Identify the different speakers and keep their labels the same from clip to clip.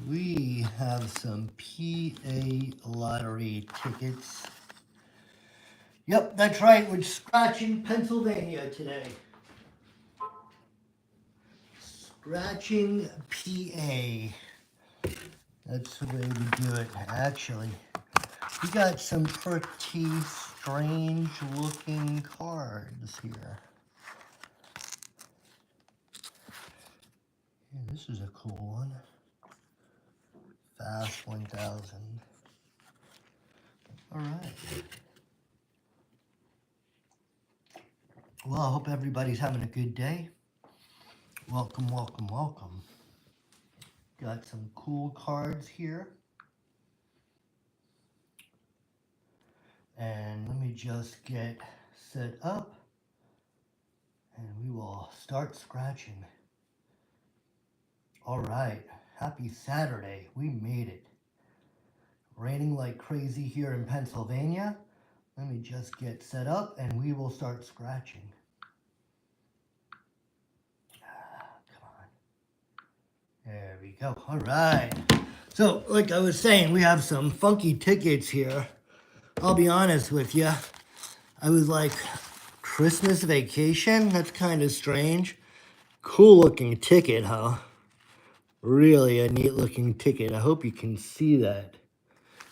Speaker 1: We have some PA lottery tickets. Yep, that's right. We're scratching Pennsylvania today. Scratching PA. That's the way we do it, actually. We got some pretty strange looking cards here. Yeah, this is a cool one. Fast 1000. All right. Well, I hope everybody's having a good day. Welcome, welcome, welcome. Got some cool cards here. And let me just get set up and we will start scratching. All right, happy Saturday. We made it. Raining like crazy here in Pennsylvania. Let me just get set up and we will start scratching. Come on. There we go. All right. So, like I was saying, we have some funky tickets here. I'll be honest with you. I was like, Christmas vacation? That's kind of strange. Cool looking ticket, huh? Really a neat looking ticket. I hope you can see that.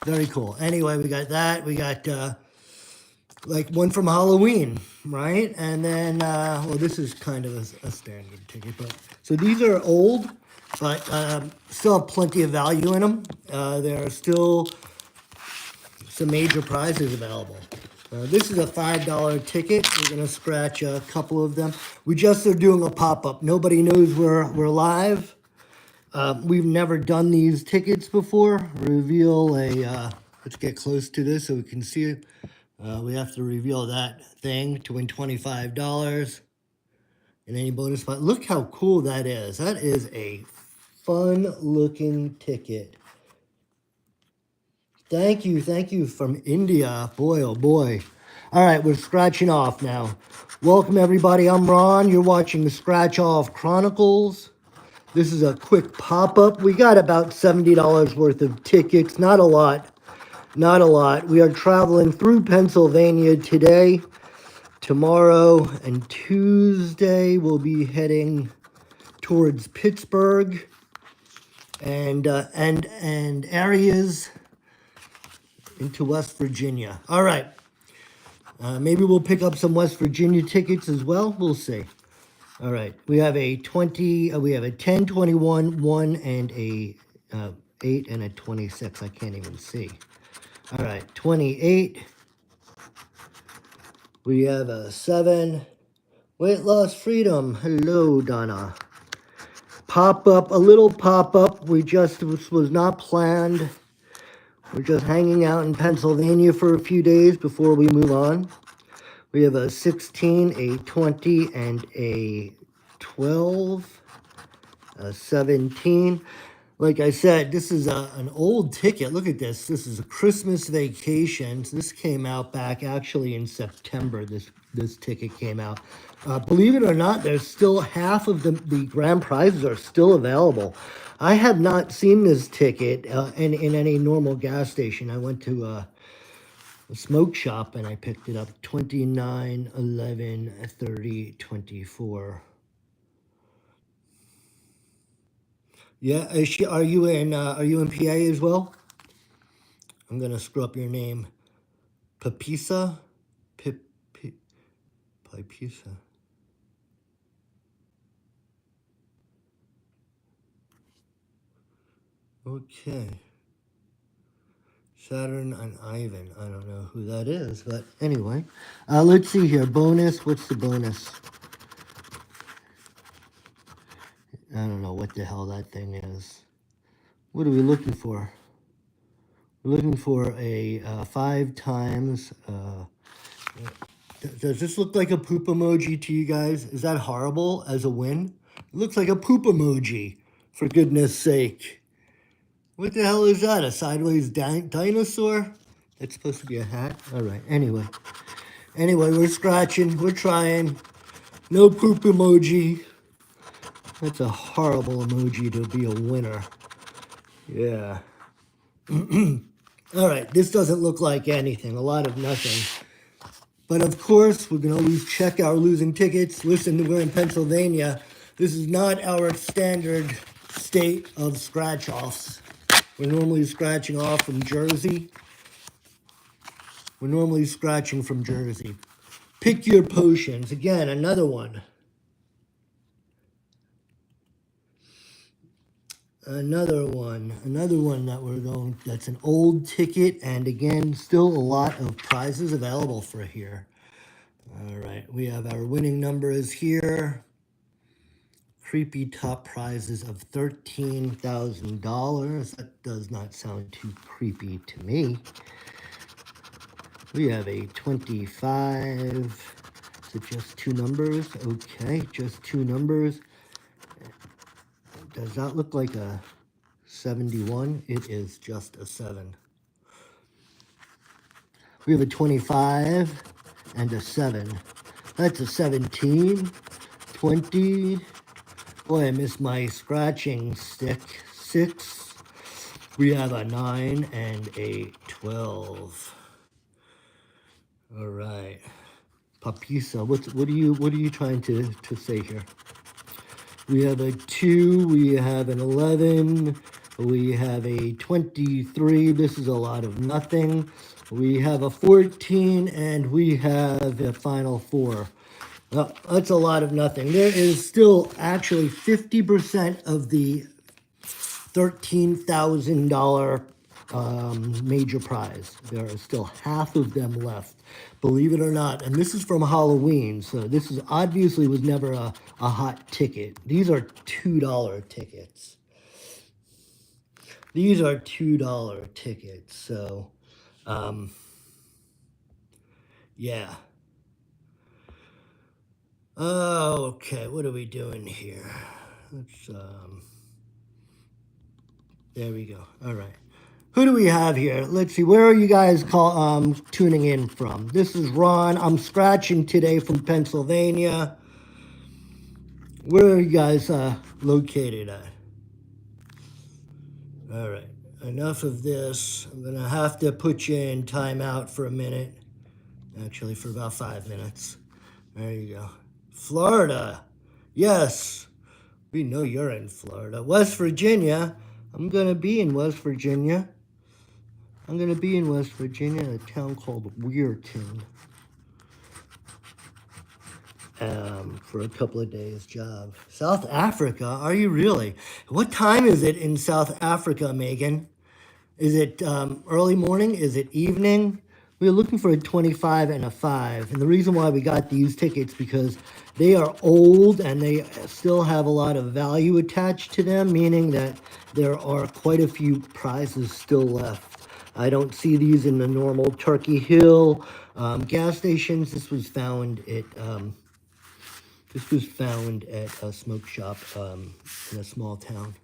Speaker 1: Very cool. Anyway, we got that. We got like one from Halloween, right? And then, well, this is kind of a standard ticket. But so these are old, but still have plenty of value in them. There are still some major prizes available. This is a $5 ticket. We're going to we a couple of them. We just are doing a pop-up. Nobody knows we're live. We've never done these tickets before. Reveal a, let's get close to this so we can see it. We have to reveal that thing to win $25 and any bonus spot. Look how cool that is. That is a fun looking ticket. Thank you from India. Boy, oh boy. All right, we're scratching off now. Welcome, everybody. I'm Ron. You're watching the Scratch Off Chronicles. This is a quick pop-up. We got about $70 worth of tickets. Not a lot. Not a lot. We are traveling through Pennsylvania today. Tomorrow and Tuesday, we'll be heading towards Pittsburgh and areas into West Virginia. All right. Maybe we'll pick up some West Virginia tickets as well. We'll see. All right. We have a 20, we have a 10, 21, 1, and a 8, and a 26. I can't even see. All right. 28. We have a 7. Weight loss freedom. Hello, Donna. Pop-up, a little pop-up. This was not planned. We're just hanging out in Pennsylvania for a few days before we move on. We have a 16, a 20, and a 12, a 17. Like I said, this is an old ticket. Look at this. This is a Christmas vacation. So this came out back actually in September. This ticket came out. Believe it or not, there's still half of the grand prizes are still available. I have not seen this ticket in any normal gas station. I went to a smoke shop and I picked it up. 29, 11, 30, 24. Yeah, are you in PA as well? I'm gonna screw up your name. Papisa? Papisa. Okay. Saturn and Ivan. I don't know who that is, but anyway. Let's see here. Bonus. What's the bonus? I don't know what the hell that thing is. What are we looking for? We're looking for a 5 times. Does this look like a poop emoji to you guys? Is that horrible as a win? It looks like a poop emoji, for goodness sake. What the hell is that? A sideways dinosaur? That's supposed to be a hat? All right, anyway. Anyway, we're scratching. We're trying. No poop emoji. That's a horrible emoji to be a winner. Yeah. All right, this doesn't look like anything, a lot of nothing. But of course, we can always check our losing tickets. Listen, we're in Pennsylvania. This is not our standard state of scratch-offs. We're normally scratching off from Jersey. We're normally scratching from Jersey. Pick your potions. Again, another one. Another one that we're going, that's an old ticket, and again, still a lot of prizes available for here. All right, we have our winning numbers here. Creepy top prizes of $13,000. That does not sound too creepy to me. We have a 25. Is it just two numbers? Okay, just two numbers. Does that look like a 71? It is just a 7. We have a 25 and a 7. That's a 17. 20. Boy, I missed my scratching stick. 6. We have a 9 and a 12. All right. Papisa, what are you trying to say here? We have a 2, we have an 11, we have a 23. This is a lot of nothing. We have a 14, and we have a final 4. Well, that's a lot of nothing. There is still actually 50% of the $13,000 major prize. There are still half of them left, believe it or not. And this is from Halloween, so this is obviously was never a hot ticket. These are $2 tickets. These are $2 tickets, so yeah. Okay, what are we doing here? Let's there we go. All right. Who do we have here? Let's see. Where are you guys tuning in from? This is Ron. I'm scratching today from Pennsylvania. Where are you guys located at? All right. Enough of this. I'm going to have to put you in timeout for a minute. Actually, for about 5 minutes. There you go. Florida. Yes. We know you're in Florida. West Virginia. I'm going to be in West Virginia. I'm going to be in West Virginia in a town called Weirton for a couple of days job. South Africa? Are you really? What time is it in South Africa, Megan? Is it early morning? Is it evening? We were looking for a 25 and a 5. And the reason why we got these tickets because they are old and they still have a lot of value attached to them, meaning that there are quite a few prizes still left. I don't see these in the normal Turkey Hill gas stations. This was found at a smoke shop in a small town.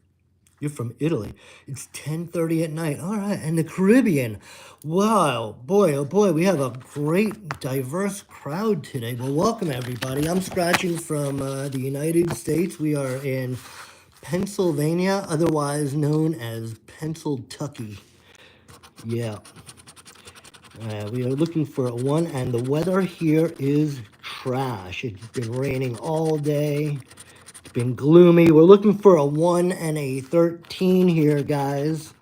Speaker 1: You're from Italy. It's 10:30 at night. All right, and the Caribbean. Wow, boy, oh boy, we have a great, diverse crowd today. Well, welcome everybody. I'm scratching from the United States. We are in Pennsylvania, otherwise known as Pennsyltucky. Yeah. We are looking for a 1, and the weather here is trash. It's been raining all day. It's been gloomy. We're looking for a 1 and a 13 here, guys.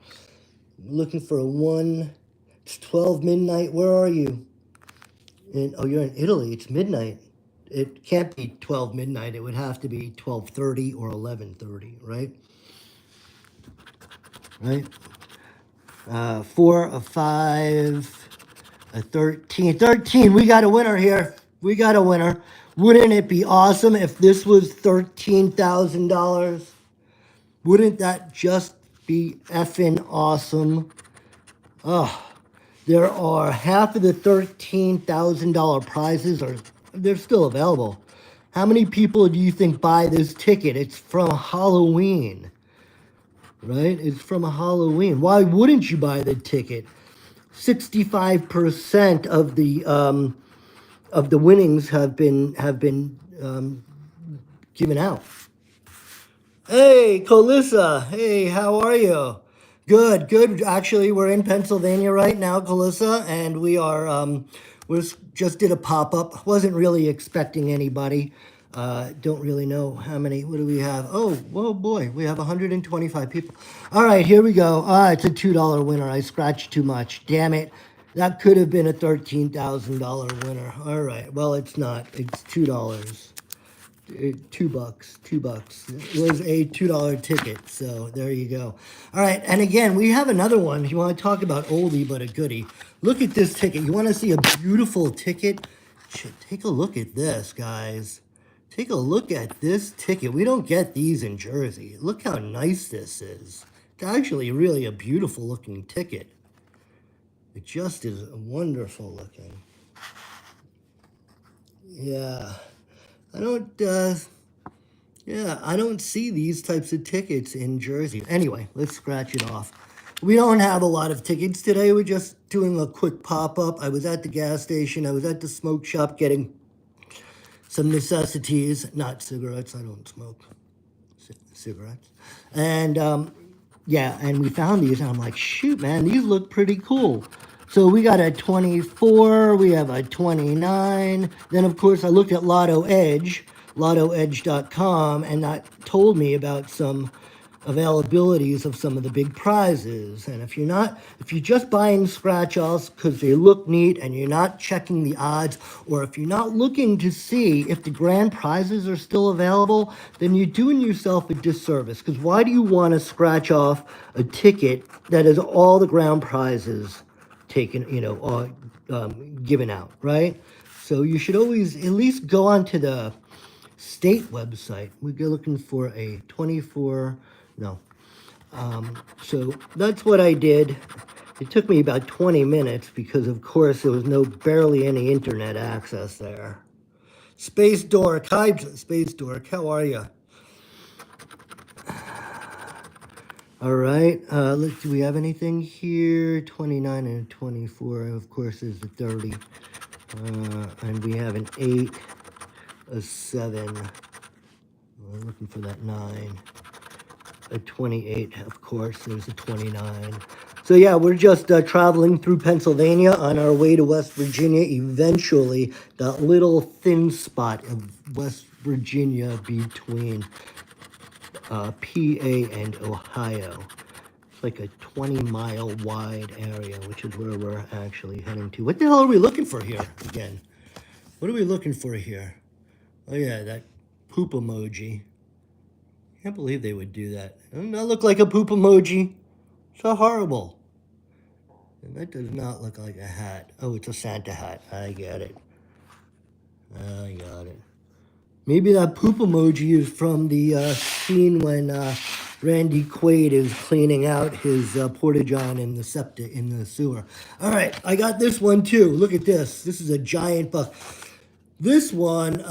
Speaker 1: Looking for a 1. It's 12 midnight. Where are you? Oh, you're in Italy. It's midnight. It can't be 12 midnight. It would have to be 12:30 or 11:30, right? Right? 4, a 5, a 13. 13, we got a winner here. We got a winner. Wouldn't it be awesome if this was $13,000? Wouldn't that just be effing awesome? Oh, there are half of the $13,000 prizes they're still available. How many people do you think buy this ticket? It's from Halloween, right? It's from Halloween. Why wouldn't you buy the ticket? 65% of the winnings have been given out. Hey, Colissa. Hey, how are you? Good, good. Actually, we're in Pennsylvania right now, Calissa, and we are, just did a pop-up. Wasn't really expecting anybody. Don't really know how many, what do we have? Oh, whoa, boy, we have 125 people. All right, here we go. It's a $2 winner. I scratched too much. Damn it. That could have been a $13,000 winner. All right, well, it's not. It's $2. $2, $2. It was a $2 ticket, so there you go. All right, and again, we have another one. If you want to talk about oldie but a goodie, look at this ticket. You want to see a beautiful ticket? Take a look at this, guys. Take a look at this ticket. We don't get these in Jersey. Look how nice this is. It's actually really a beautiful looking ticket. It just is wonderful looking. Yeah. I don't see these types of tickets in Jersey. Anyway, let's scratch it off. We don't have a lot of tickets today. We're just doing a quick pop-up. I was at the gas station. I was at the smoke shop getting some necessities, not cigarettes. I don't smoke cigarettes. And, yeah, and we found these, and I'm like, shoot, man, these look pretty cool. So we got a 24, we have a 29. Then, of course, I looked at Lotto Edge, lottoedge.com, and that told me about some availabilities of some of the big prizes. And if you're just buying scratch-offs because they look neat and you're not checking the odds, or if you're not looking to see if the grand prizes are still available, then you're doing yourself a disservice. Because why do you want to scratch off a ticket that has all the ground prizes taken, given out, right? So you should always at least go onto the state website. We're looking for a 24, no. So that's what I did. It took me about 20 minutes because, of course, there was barely any internet access there. Space Dork, hi, Space Dork, how are you? All right, do we have anything here? 29 and 24, of course, is the 30. And we have an 8, a 7. We're looking for that 9. A 28, of course, there's a 29. So yeah, we're just traveling through Pennsylvania on our way to West Virginia. Eventually, that little thin spot of West Virginia between PA and Ohio. It's like a 20-mile wide area, which is where we're actually heading to. What the hell are we looking for here again? What are we looking for here? Oh yeah, that poop emoji. Can't believe they would do that. Doesn't that look like a poop emoji? So horrible. And that does not look like a hat. Oh, it's a Santa hat. I get it. I got it. Maybe that poop emoji is from the scene when Randy Quaid is cleaning out his porta-john in the sewer. All right, I got this one too. Look at this. This is a giant buck. This one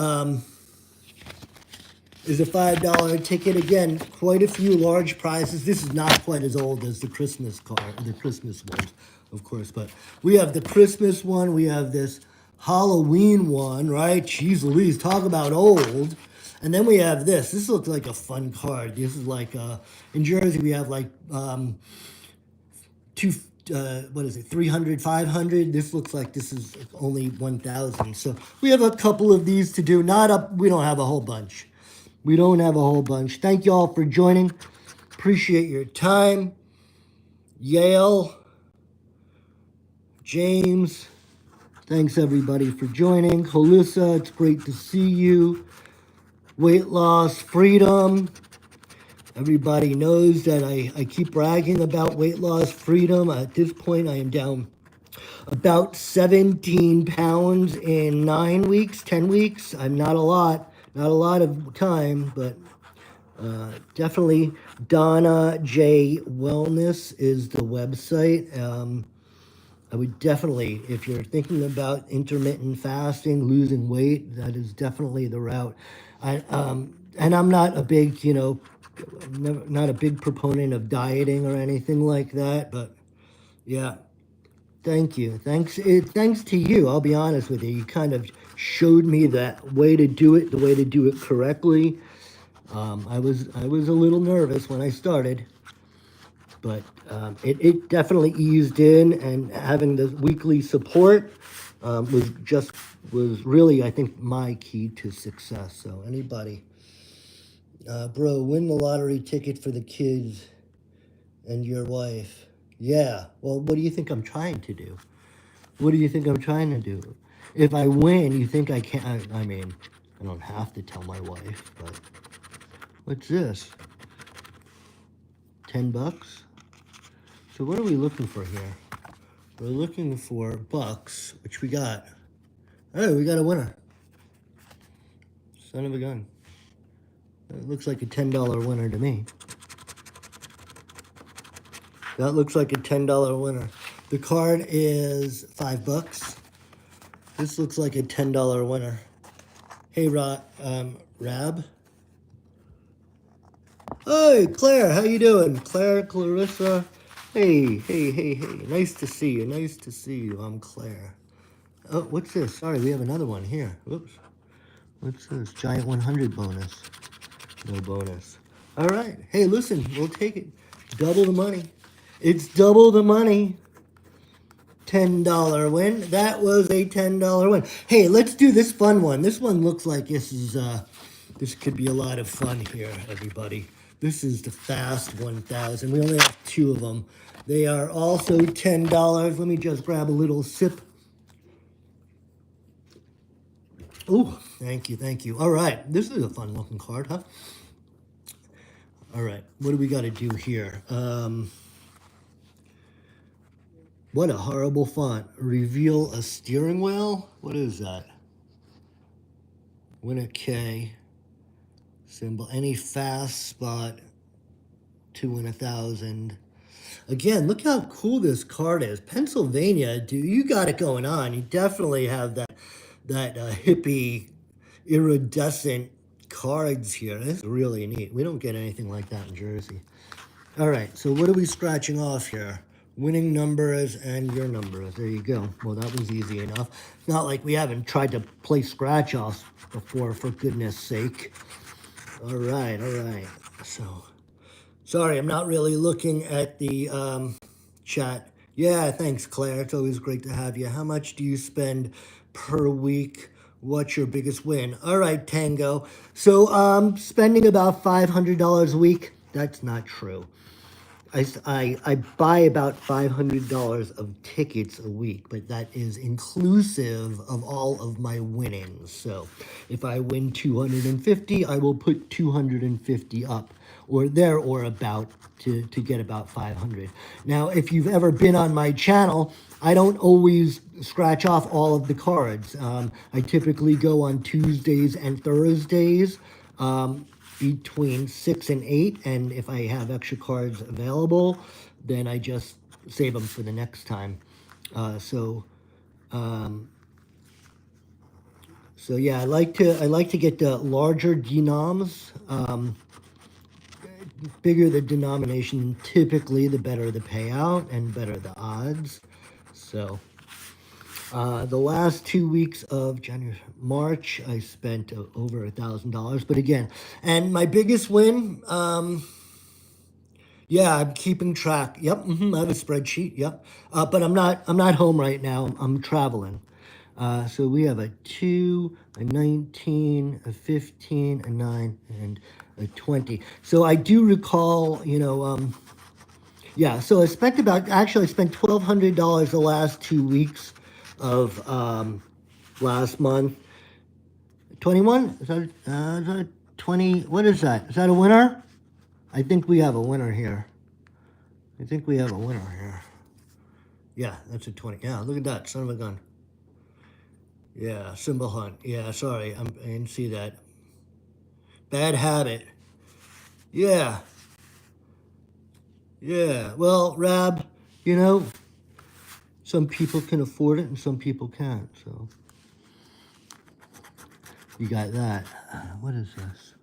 Speaker 1: is a $5 ticket. Again, quite a few large prizes. This is not quite as old as the Christmas ones, of course, but we have the Christmas one. We have this Halloween one, right? Jeez Louise, talk about old. And then we have this. This looks like a fun card. This is like, in Jersey, we have like 300, 500. This looks like this is only 1,000. So we have a couple of these to do. We don't have a whole bunch. We don't have a whole bunch. Thank you all for joining. Appreciate your time. Yale, James, thanks everybody for joining. Calissa, it's great to see you. Weight loss, freedom. Everybody knows that I keep bragging about weight loss, freedom. At this point, I am down about 17 pounds in 9 weeks, 10 weeks. I'm not a lot of time, but definitely Donna J Wellness is the website. I would definitely, if you're thinking about intermittent fasting, losing weight, that is definitely the route. And I'm not a big, not a big proponent of dieting or anything like that, but yeah. Thank you. Thanks to you, I'll be honest with you. You kind of showed me that way to do it, the way to do it correctly. I was a little nervous when I started, but it definitely eased in, and having the weekly support was really, I think, my key to success. So anybody, bro, win the lottery ticket for the kids and your wife. Yeah. Well, what do you think I'm trying to do? What do you think I'm trying to do? If I win, you think I can't? I mean, I don't have to tell my wife, but what's this? $10? So what are we looking for here? We're looking for bucks, which we got. Oh, we got a winner. Son of a gun. That looks like a $10 winner to me. That looks like a $10 winner. The card is $5. This looks like a $10 winner. Hey, Rab. Hey, Claire, how you doing? Claire, Clarissa. Hey. Nice to see you. Nice to see you. I'm Claire. Oh, what's this? Sorry, we have another one here. Whoops. What's this? Giant 100 bonus. No bonus. All right. Hey, listen, we'll take it. Double the money. It's double the money. $10 win. That was a $10 win. Hey, let's do this fun one. This one looks like this could be a lot of fun here, everybody. This is the Fast 1000. We only have 2 of them. They are also $10. Let me just grab a little sip. Oh, thank you. All right, this is a fun looking card, huh? All right, what do we got to do here? What a horrible font. Reveal a steering wheel? What is that? Win a K. Symbol. Any fast spot to win 1,000. Again, look how cool this card is. Pennsylvania, dude, you got it going on. You definitely have that hippie, iridescent cards here. This is really neat. We don't get anything like that in Jersey. All right, so what are we scratching off here? Winning numbers and your numbers. There you go. Well, that was easy enough. It's not like we haven't tried to play scratch-offs before, for goodness sake. All right. So, sorry, I'm not really looking at the chat. Yeah, thanks, Claire. It's always great to have you. How much do you spend per week? What's your biggest win? All right, Tango. So, spending about $500 a week. That's not true. I buy about $500 of tickets a week, but that is inclusive of all of my winnings. So if I win 250, I will put 250 up or there or about to get about 500. Now, if you've ever been on my channel, I don't always scratch off all of the cards. I typically go on Tuesdays and Thursdays. Between 6 and 8, and if I have extra cards available, then I just save them for the next time. So yeah, I like to get the larger denoms. Bigger the denomination, typically the better the payout and better the odds. So the last 2 weeks of March, I spent over $1,000. But again, and my biggest win, yeah, I'm keeping track. Yep, I have a spreadsheet. Yep, but I'm not home right now. I'm traveling. So we have a 2, a 19, a 15, a 9, and a 20. So I do recall, yeah. So I spent $1,200 the last 2 weeks of last month. 21? Is that 20? What is that? Is that a winner? I think we have a winner here. Yeah, that's a 20. Yeah, look at that. Son of a gun. Yeah, symbol hunt. Yeah, sorry. I didn't see that. Bad habit. Yeah. Well, Rab, some people can afford it and some people can't, so. You got that. What is this?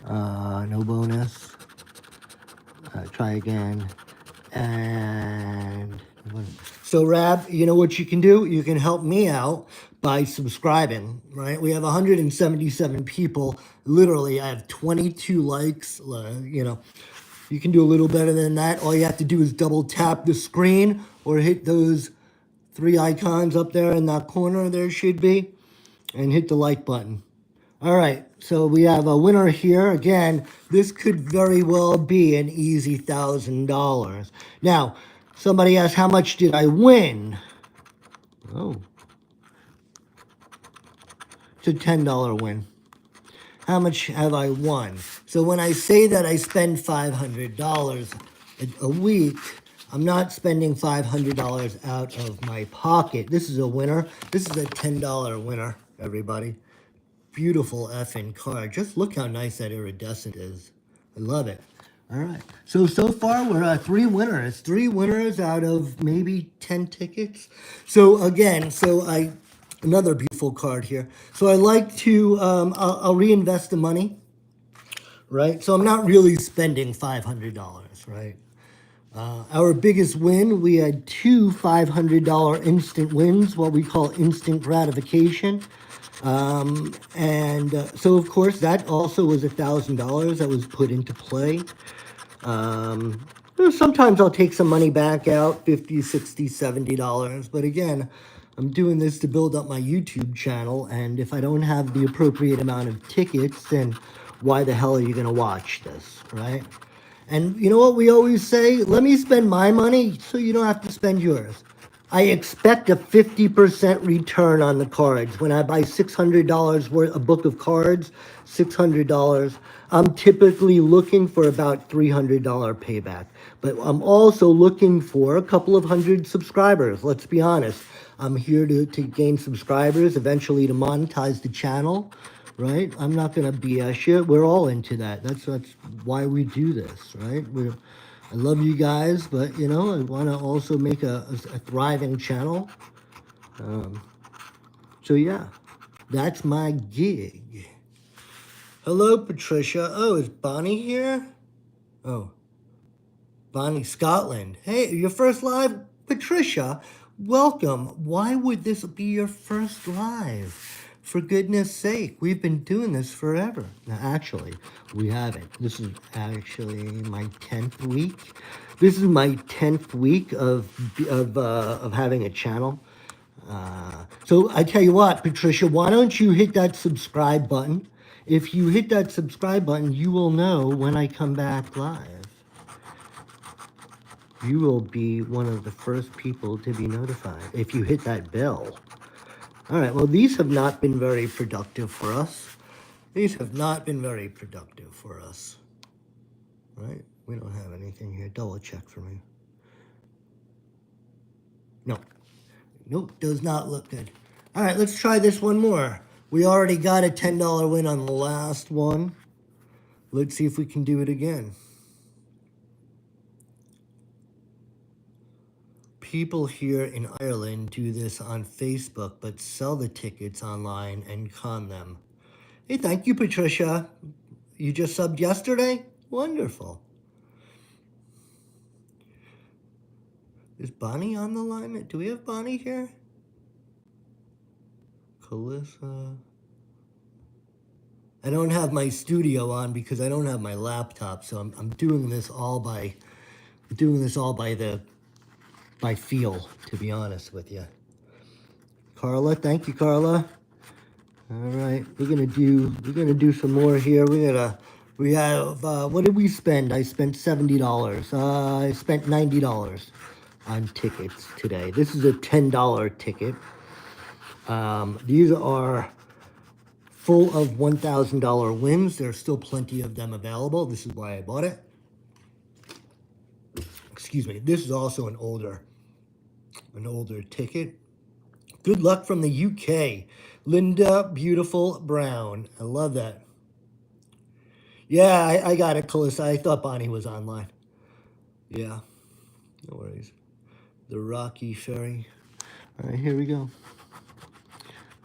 Speaker 1: No bonus. Try again. And so, Rab, you know what you can do? You can help me out by subscribing, right? We have 177 people. Literally, I have 22 likes, You can do a little better than that. All you have to do is double tap the screen or hit those 3 icons up there in that corner there should be, and hit the like button. All right, so we have a winner here. Again, this could very well be an easy $1,000. Now, somebody asked, how much did I win? Oh, it's a $10 win. How much have I won? So when I say that I spend $500 a week, I'm not spending $500 out of my pocket. This is a winner. This is a $10 winner, everybody. Beautiful effing card. Just look how nice that iridescent is. I love it. All right. So far we're 3 winners. 3 winners out of maybe 10 tickets. So again, another beautiful card here. So I like to, I'll reinvest the money, right? So I'm not really spending $500, right? Our biggest win, we had 2 $500 instant wins, what we call instant gratification. So of course that also was $1,000 that was put into play. Sometimes I'll take some money back out, $50, $60, $70. But again, I'm doing this to build up my YouTube channel. And if I don't have the appropriate amount of tickets, then why the hell are you going to watch this, right? And you know what we always say? Let me spend my money so you don't have to spend yours. I expect a 50% return on the cards. When I buy $600 worth a book of cards, $600, I'm typically looking for about $300 payback. But I'm also looking for a couple of hundred subscribers. Let's be honest. I'm here to gain subscribers, eventually to monetize the channel, right? I'm not going to BS you. We're all into that. That's why we do this, right? I love you guys, but, you know, I want to also make a thriving channel. So, yeah, that's my gig. Hello, Patricia. Oh, is Bonnie here? Oh, Bonnie, Scotland. Hey, your first live? Patricia, welcome. Why would this be your first live? For goodness sake, we've been doing this forever. Now, actually, we haven't. This is actually my 10th week. This is my 10th week of having a channel. So I tell you what, Patricia, why don't you hit that subscribe button? If you hit that subscribe button, you will know when I come back live. You will be one of the first people to be notified if you hit that bell. All right, well, these have not been very productive for us. These have not been very productive for us. Right? We don't have anything here. Double check for me. No. Nope, does not look good. All right, let's try this one more. We already got a $10 win on the last one. Let's see if we can do it again. People here in Ireland do this on Facebook, but sell the tickets online and con them. Hey, thank you, Patricia. You just subbed yesterday? Wonderful. Is Bonnie on the line? Do we have Bonnie here? Calissa. I don't have my studio on because I don't have my laptop, so I'm doing this all by by feel, to be honest with you. Carla, thank you, Carla. All right, we're gonna do some more here. We have what did we spend? I spent $70. I spent $90 on tickets today. This is a $10 ticket. These are full of $1,000 wins. There's still plenty of them available. This is why I bought it. Excuse me. This is also an older ticket. Good luck from the UK. Linda Beautiful Brown. I love that. Yeah, I got it, Calissa. I thought Bonnie was online. Yeah, no worries. The Rocky Ferry. All right, here we go.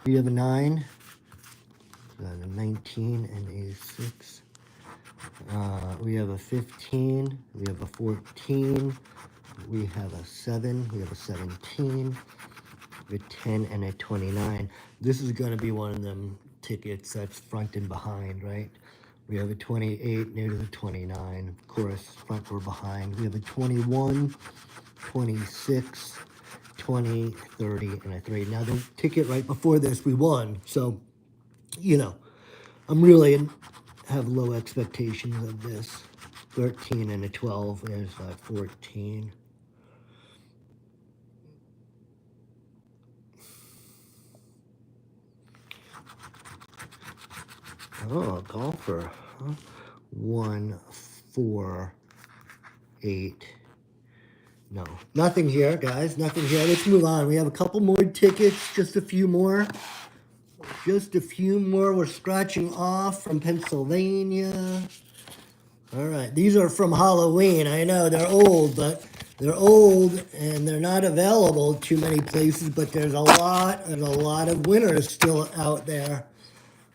Speaker 1: We have a 9, a 19, and a 6. We have a 15. We have a 14. We have a 7. We have a 17. A 10 and a 29. This is going to be one of them tickets that's front and behind, right? We have a 28 near to the 29. Of course, front or behind. We have a 21, 26, 20, 30, and a 3. Now, the ticket right before this, we won. So, you know, I'm really have low expectations of this. 13 and a 12. There's 14. Oh, a golfer. Huh? 1, 4, 8. No, nothing here, guys. Nothing here. Let's move on. We have a couple more tickets. Just a few more. Just a few more. We're scratching off from Pennsylvania. All right. These are from Halloween. I know they're old, but they're old and they're not available too many places. But there's a lot of winners still out there,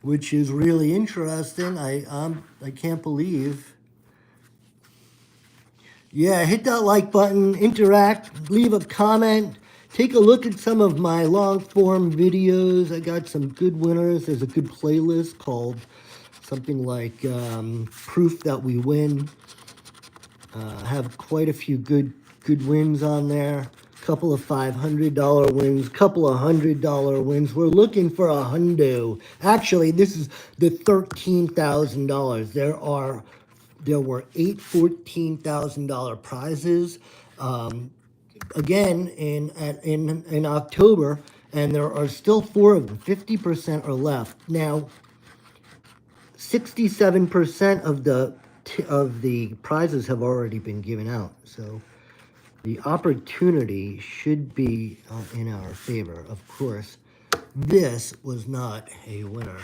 Speaker 1: which is really interesting. I can't believe. Yeah, hit that like button, interact, leave a comment, take a look at some of my long form videos. I got some good winners. There's a good playlist called something like Proof That We Win. I have quite a few good wins on there. Couple of $500 wins, couple of $100 wins. We're looking for a hundo. Actually, this is the $13,000. There were 8 $14,000 prizes. Again in October, and there are still 4 of them. 50% are left now. 67% of the prizes have already been given out, so the opportunity should be in our favor. Of course, this was not a winner.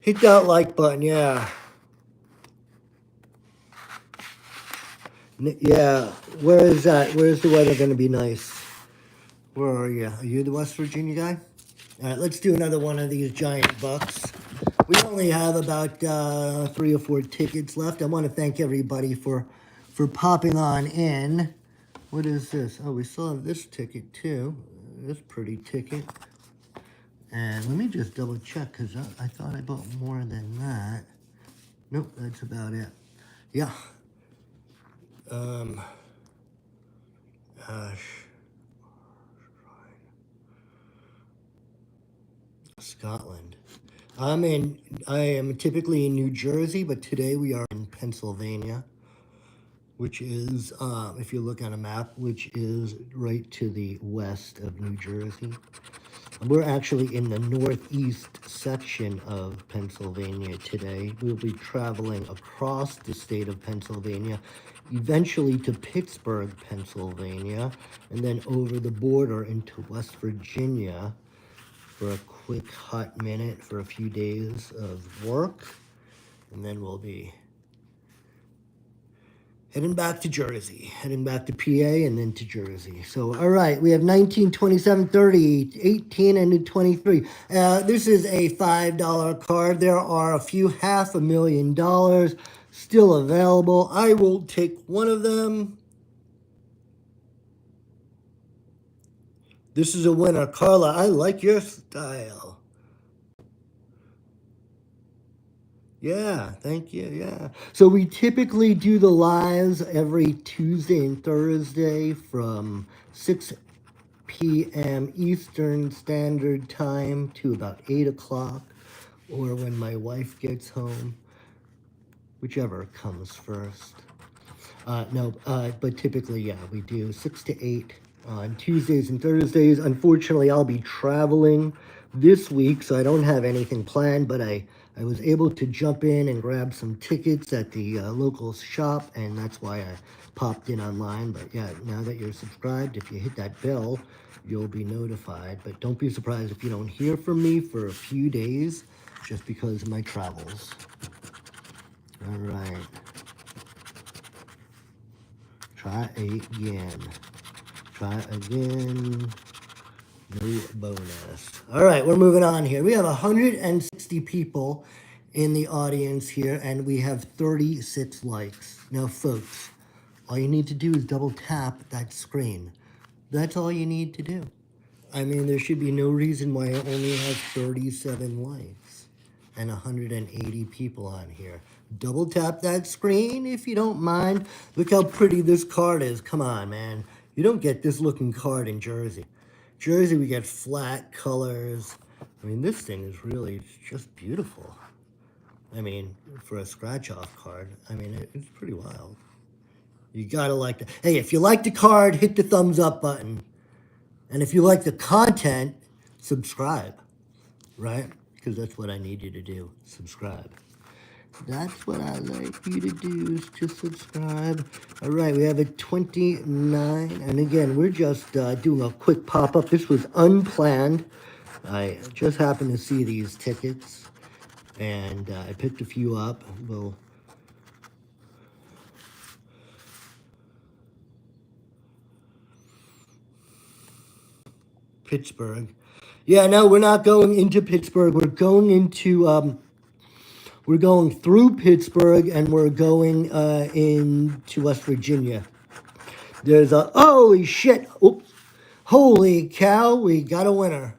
Speaker 1: Hit that like button, yeah. Yeah, where is that? Where's the weather going to be nice? Where are you? Are you the West Virginia guy? All right, let's do another one of these giant bucks. We only have about 3 or 4 tickets left. I want to thank everybody for popping on in. What is this? Oh, we still have this ticket too. This pretty ticket. And let me just double check because I thought I bought more than that. Nope, that's about it. Yeah. Gosh. Scotland. I am typically in New Jersey, but today we are in Pennsylvania, which is, if you look on a map, which is right to the west of New Jersey. We're actually in the northeast section of Pennsylvania today. We'll be traveling across the state of Pennsylvania, eventually to Pittsburgh, Pennsylvania, and then over the border into West Virginia for a quick hot minute for a few days of work, and then we'll be heading back to Jersey, heading back to PA, and then to Jersey. So, all right, we have 19, 27, 30, 18, and 23. This is a $5 card. There are a few $500,000 still available. I will take one of them. This is a winner. Carla, I like your style. Yeah, thank you. Yeah. So we typically do the lives every Tuesday and Thursday from 6 p.m. Eastern Standard Time to about 8 o'clock, or when my wife gets home, whichever comes first. But typically, yeah, we do 6 to 8 on Tuesdays and Thursdays. Unfortunately, I'll be traveling this week, so I don't have anything planned, but I was able to jump in and grab some tickets at the local shop, and that's why I popped in online. But yeah, now that you're subscribed, if you hit that bell, you'll be notified. But don't be surprised if you don't hear from me for a few days, just because of my travels. All right. Try again. Try again. No bonus. All right, we're moving on here. We have 160 people in the audience here, and we have 36 likes. Now, folks, all you need to do is double tap that screen. That's all you need to do. I mean, there should be no reason why it only has 37 likes. and 180 people on here. Double tap that screen if you don't mind. Look how pretty this card is. Come on, man. You don't get this looking card in Jersey. Jersey, we get flat colors. I mean, this thing is really just beautiful. I mean, for a scratch-off card, I mean, it's pretty wild. You gotta like that. Hey, if you like the card, hit the thumbs up button. And if you like the content, subscribe, right? Because that's what I need you to do, subscribe. That's what I like you to do, is to subscribe. All right, we have a 29. And again, we're just doing a quick pop-up. This was unplanned. I just happened to see these tickets, and I picked a few up. Well, Pittsburgh. Yeah, no, we're not going into Pittsburgh. We're going into, we're going through Pittsburgh, and we're going into West Virginia. There's a, holy shit. Oops. Holy cow, we got a winner.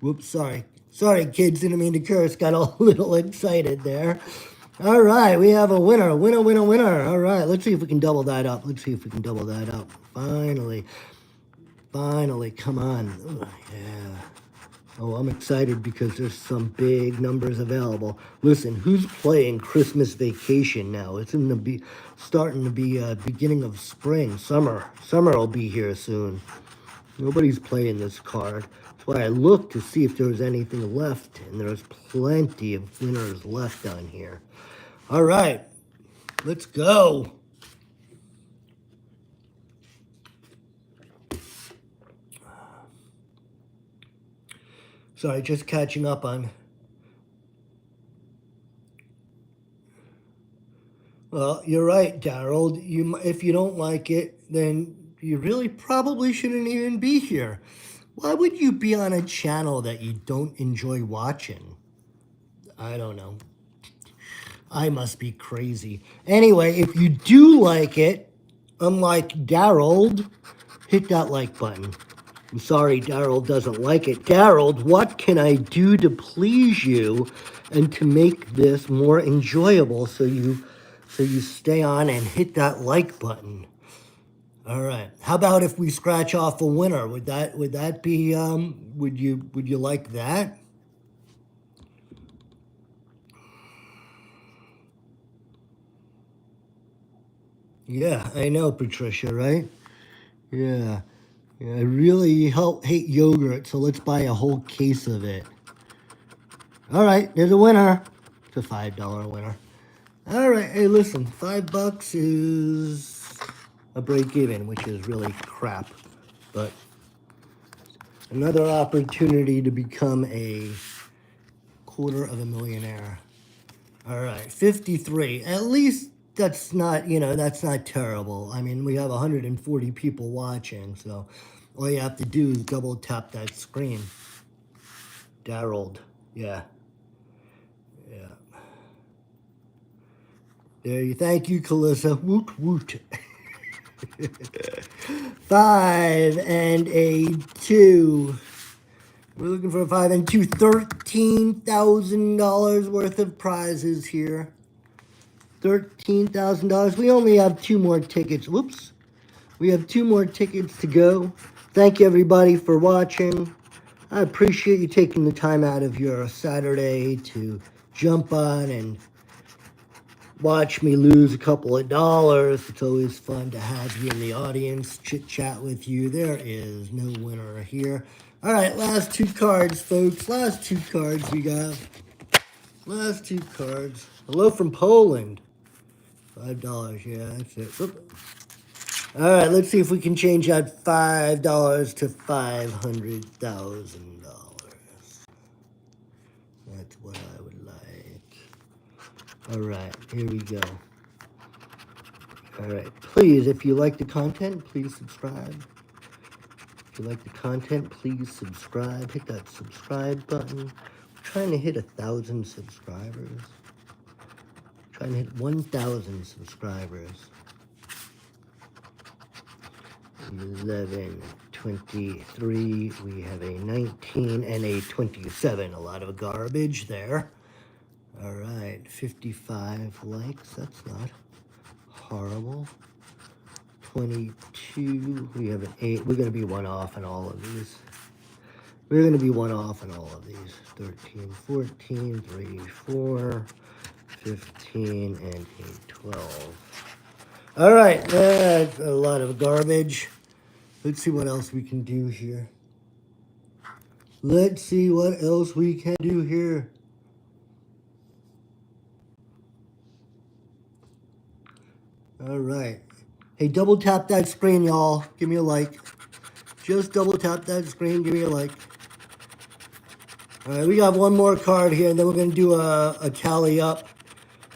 Speaker 1: Whoops, sorry. Sorry, kids, didn't mean to curse. Got a little excited there. All right, we have a winner. Winner, winner, winner. All right, let's see if we can double that up. Let's see if we can double that up. Finally. Finally, come on. Oh, yeah. Oh, I'm excited because there's some big numbers available. Listen, who's playing Christmas Vacation now? It's in the starting to be beginning of spring, summer. Summer will be here soon. Nobody's playing this card. That's why I looked to see if there was anything left, and there's plenty of winners left on here. All right, let's go. Sorry, just catching up on. Well, you're right, Daryl. If you don't like it, then you really probably shouldn't even be here. Why would you be on a channel that you don't enjoy watching? I don't know. I must be crazy. Anyway, if you do like it, unlike Daryl, hit that like button. I'm sorry Daryl doesn't like it. Daryl, what can I do to please you and to make this more enjoyable so you stay on and hit that like button? All right. How about if we scratch off a winner? Would that be would you like that? Yeah, I know, Patricia, right? Yeah. Yeah, I really hate yogurt, so let's buy a whole case of it. All right, there's a winner. It's a $5 winner. All right, hey, listen, $5 is a break even, which is really crap, but another opportunity to become a $250,000 All right, 53. At least that's not, that's not terrible. I mean, we have 140 people watching, so all you have to do is double tap that screen. Daryl, yeah. Yeah. There you, thank you, Calissa. Woot woot. 5 and a 2. We're looking for a 5 and 2. $13,000 worth of prizes here. $13,000. We only have 2 more tickets. Whoops. We have 2 more tickets to go. Thank you, everybody, for watching. I appreciate you taking the time out of your Saturday to jump on and watch me lose a couple of dollars. It's always fun to have you in the audience, chit-chat with you. There is no winner here. All right, last 2 cards, folks. Last 2 cards we got. Last 2 cards. Hello from Poland. $5, yeah, that's it. Oop. All right, let's see if we can change that $5 to $500,000. That's what I would like. All right, here we go. All right, please, if you like the content, please subscribe. If you like the content, please subscribe. Hit that subscribe button. We're trying to hit 1,000 subscribers. Trying to hit 1,000 subscribers. 11, 23, we have a 19 and a 27. A lot of garbage there. All right, 55 likes. That's not horrible. 22. We have an 8. We're going to be one off on all of these. We're going to be one off on all of these. 13, 14, 3, 4, 15, and 8, 12. All right, that's a lot of garbage. Let's see what else we can do here. Let's see what else we can do here. All right. Hey, double tap that screen, y'all. Give me a like. Just double tap that screen. Give me a like. All right, we got one more card here, and then we're going to do a tally up.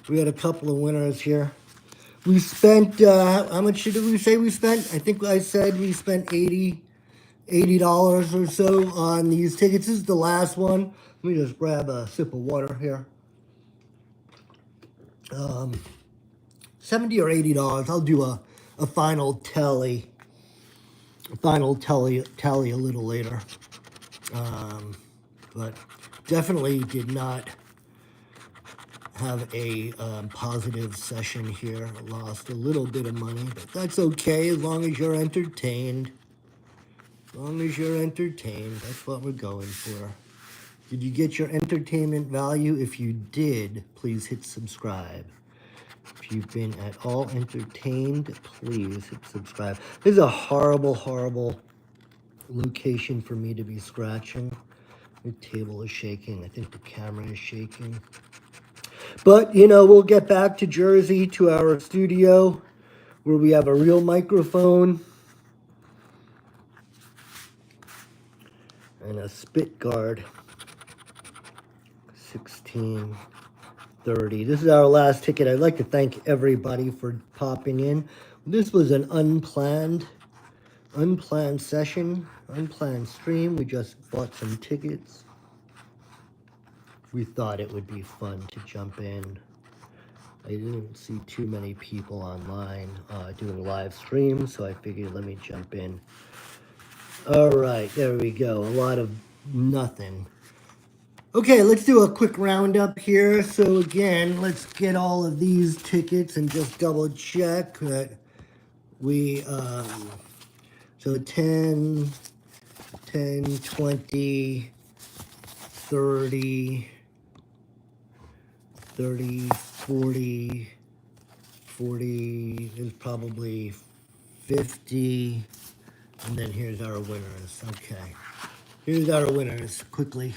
Speaker 1: We got a couple of winners here. We spent, how much did we say we spent? I think I said we spent $80 or so on these tickets. This is the last one. Let me just grab a sip of water here. $70 or $80. I'll do a final tally. A final tally a little later. But definitely did not have a positive session here. Lost a little bit of money, but that's okay as long as you're entertained. As long as you're entertained, that's what we're going for. Did you get your entertainment value? If you did, please hit subscribe. If you've been at all entertained, please hit subscribe. This is a horrible, horrible location for me to be scratching. The table is shaking. I think the camera is shaking. But, you know, we'll get back to Jersey, to our studio, where we have a real microphone and a spit guard. 1630. This is our last ticket. I'd like to thank everybody for popping in. This was an unplanned session, unplanned stream. We just bought some tickets. We thought it would be fun to jump in. I didn't see too many people online doing live streams, so I figured let me jump in. All right, there we go. A lot of nothing. Okay, let's do a quick roundup here. So again, let's get all of these tickets and just double check that we, so 10, 20, 30, 40 is probably 50, and then here's our winners. Okay, here's our winners quickly.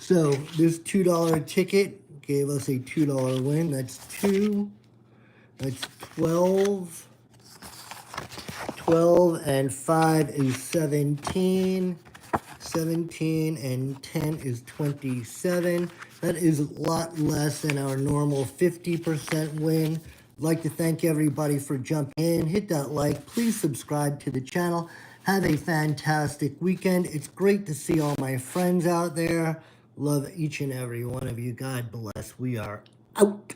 Speaker 1: So this $2 ticket gave us a $2 win. That's 2. That's 12. 12 and 5 is 17. 17 and 10 is 27. That is a lot less than our normal 50% win. I'd like to thank everybody for jumping in. Hit that like. Please subscribe to the channel. Have a fantastic weekend. It's great to see all my friends out there. Love each and every one of you. God bless. We are out.